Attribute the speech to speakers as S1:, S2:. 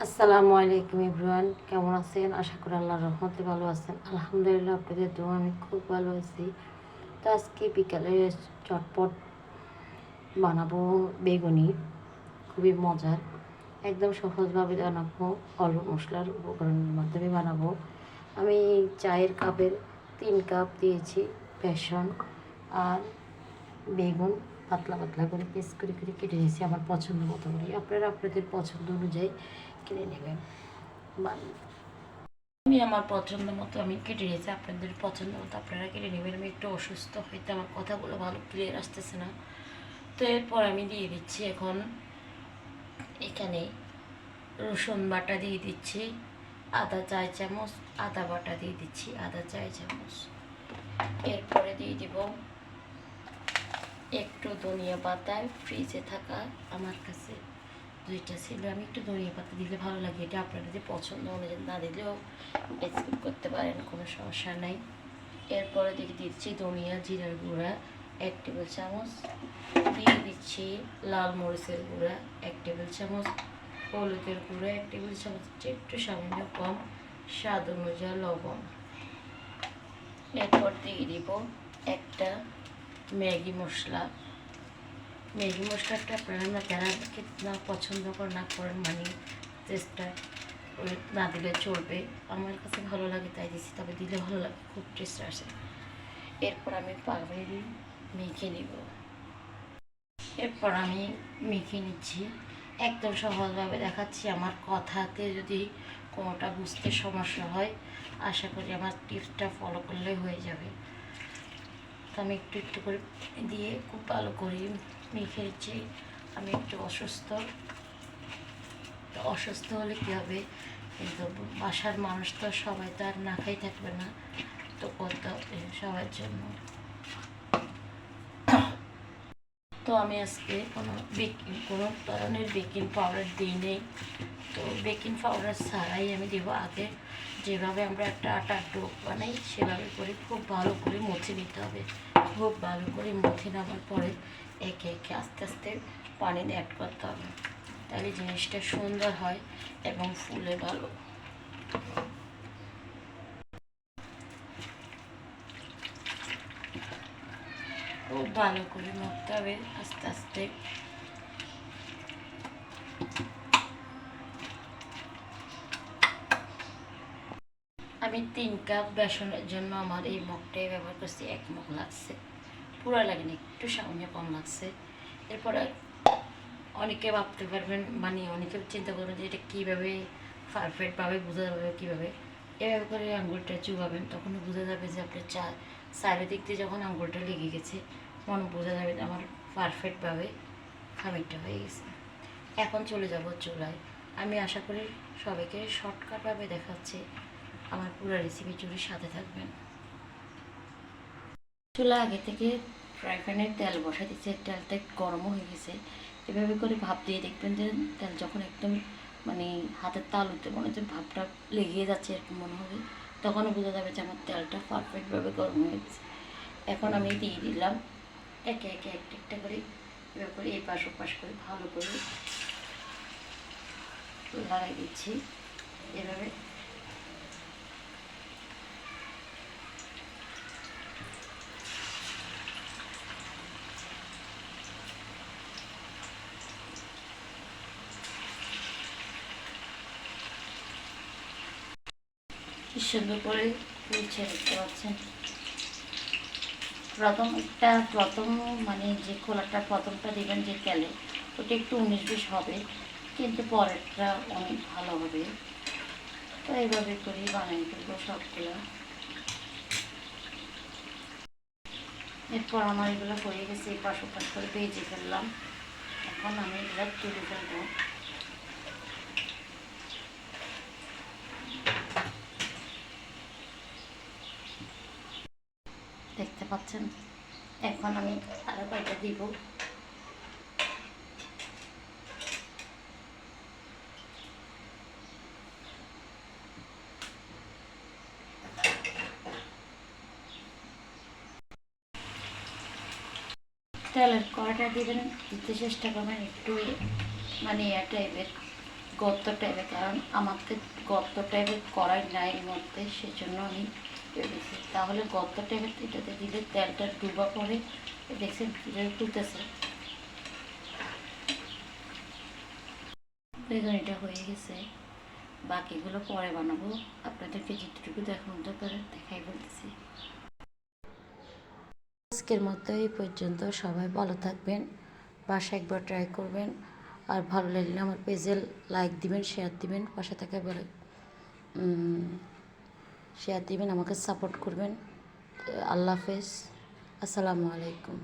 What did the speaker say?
S1: আসসালামু আলাইকুম এভরিওয়ান, কেমন আছেন? আশা করি আল্লাহর রহমতে ভালো আছেন। আলহামদুলিল্লাহ, আপনাদের দোয়া আমি খুব ভালো আছি। তো আজকে বিকালে চটপট বানাবো বেগুনি, খুবই মজার, একদম সহজভাবে বানাবো, অল্প মশলার উপকরণের মাধ্যমে বানাবো। আমি চায়ের কাপের 3 কাপ দিয়েছি বেসন আর বেগুন পাতলা পাতলা করে পিস করে করে কেটে নিয়েছি আমার পছন্দ মতো করে। আপনারা আপনাদের পছন্দ অনুযায়ী কেটে নেবেন। আমি আমার পছন্দ মতো আমি কেটে নিয়েছি, আপনাদের পছন্দ মতো আপনারা কেটে নেবেন। আমি একটু অসুস্থ, হয়তো আমার কথাগুলো ভালো ক্লিয়ার আসতেছে না। তো এরপর আমি দিয়ে দিচ্ছি এখন এখানে রসুন বাটা দিয়ে দিচ্ছি আদা 4 চামচ, আদা বাটা দিয়ে দিচ্ছি আদা 4 চামচ। এরপরে দিয়ে দিব একটু ধনিয়া পাতা, ফ্রিজে থাকা আমার কাছে 2টা ছিল, আমি একটু ধনিয়া পাতা দিলে ভালো লাগে। এটা আপনারা যদি পছন্দ অনুযায়ী না দিলেও স্কিপ করতে পারেন, কোনো সমস্যা নাই। এরপরে দিয়ে দিচ্ছি ধনিয়া জিরার গুঁড়া 1 টেবিল চামচ, দিয়ে দিচ্ছি লাল মরিচের গুঁড়া 1 টেবিল চামচ, হলুদের গুঁড়া 1 টেবিল চামচ, একটু সামান্য কম, স্বাদ অনুযায়ী লবণ। এরপর দিয়ে দিব একটা ম্যাগি মশলা। ম্যাগি মশলাটা আপনারা যারা না পছন্দ না করেন, মানে টেস্টটা না দিলে চলবে, আমার কাছে ভালো লাগে তাই দিচ্ছি, তবে দিলে ভালো লাগে, খুব টেস্ট আসে। এরপর আমি পাউরুটি মেখে নিব। এরপর আমি মেখে নিচ্ছি, একদম সহজভাবে দেখাচ্ছি। আমার কথাতে যদি কোনোটা বুঝতে সমস্যা হয়, আশা করি আমার টিপসটা ফলো করলে হয়ে যাবে। তো আমি একটু একটু করে দিয়ে খুব ভালো করে মেখে নিচ্ছি। আমি একটু অসুস্থ, তো অসুস্থ হলে কী হবে, কিন্তু বাসার মানুষ তো সবাই তো আর না খাই থাকবে না, তো করতে হবে সবার জন্য। তো আমি আজকে কোনো ধরনের বেকিং পাউডার দিই নেই। তো বেকিং পাউডার ছাড়াই আমি দেবো আগে যেভাবে আমরা একটা আটার ডো বানাই সেভাবে করে খুব ভালো করে মুছে নিতে হবে। খুব ভালো করে মুছে নেওয়ার পরে একে একে আস্তে আস্তে পানি অ্যাড করতে হবে, তাহলে জিনিসটা সুন্দর হয় এবং ফুলে ভালো। খুব ভালো করে মাখতে হবে আস্তে আস্তে। আমি 3 কাপ বেসনের জন্য আমার এই মগটাই ব্যবহার করছি, 1 মগ লাগছে, পুরো লাগেনি, একটু সামান্য কম লাগছে। এরপরে অনেকে ভাবতে পারবেন, মানে অনেকে চিন্তা করবেন যে এটা কীভাবে পারফেক্টভাবে বোঝা যাবে, কীভাবে এভাবে করে আঙুলটা চুবাবেন, তখন বোঝা যাবে যে আপনার চারিদিক দিয়ে যখন আঙুলটা লেগে গেছে, মনে বোঝা যাবে যে আমার পারফেক্টভাবে খামিরটা হয়ে গেছে। এখন চলে যাব চুলায়। আমি আশা করি সবাইকে শর্টকাটভাবে দেখাচ্ছি, আমার পুরো রেসিপি জুড়ে সাথে থাকবেন। চুলা আগে থেকে ফ্রাই প্যানের তেল বসাই দিচ্ছে, তেলটা গরম হয়ে গেছে। এভাবে করে ভাপ দিয়ে দেখবেন যে তেল যখন একদম মানে হাতের তালুতে মনে হচ্ছে ভাপটা লেগে যাচ্ছে এরকম মনে হবে, তখনও বোঝা যাবে যে আমার তেলটা পারফেক্টভাবে গরম হয়ে গেছে। এখন আমি দিয়ে দিলাম একে একে একটা করে, এভাবে করে এই পাশ ওপাশ করে ভালো করে লাগাই দিচ্ছি এভাবে। কি সুন্দর করে ফুলছে দেখতে পাচ্ছেন। প্রথম মানে যে খোলাটা প্রথমটা দেবেন যে তেলে, ওটা একটু 19-20 হবে, কিন্তু পরেরটা অনেক ভালো হবে। তো এইভাবে করেই বানিয়ে ফেলবো সবগুলো। এরপর আমার এগুলো হয়ে গেছে, এই পাশ ওপাশ করে ভেজে ফেললাম। এখন আমি এগুলো তুলে ফেলবো। দেখতে পাচ্ছেন, এখন আমি আরো কয়টা দিব। তেলের কড়াটা দিবেন, দিতে চেষ্টা করবেন একটু মানে টাইপের, গর্ত টাইপের, কারণ আমাকে গর্ত টাইপের করাই নাই এর মধ্যে, সেজন্য আমি ভেবেছি তাহলে গর্ত টাইপের এটাতে দিলে তেলটা ডুবা পড়ে। দেখছেন কীভাবে তুলতেছে। বেগুনিটা হয়ে গেছে, বাকিগুলো পরে বানাবো। আপনাদেরকে যেটুকু দেখানো দরকার দেখাই বলতেছি। আজকের মতো এই পর্যন্ত। সবাই ভালো থাকবেন, বাসায় একবার ট্রাই করবেন। আর ভালো লাগলে আমার পেজে লাইক দিবেন, শেয়ার দিবেন, পাশে থাকা বলে শেয়ার দিবেন, আমাকে সাপোর্ট করবেন। আল্লাহ হাফেজ, আসসালামু আলাইকুম।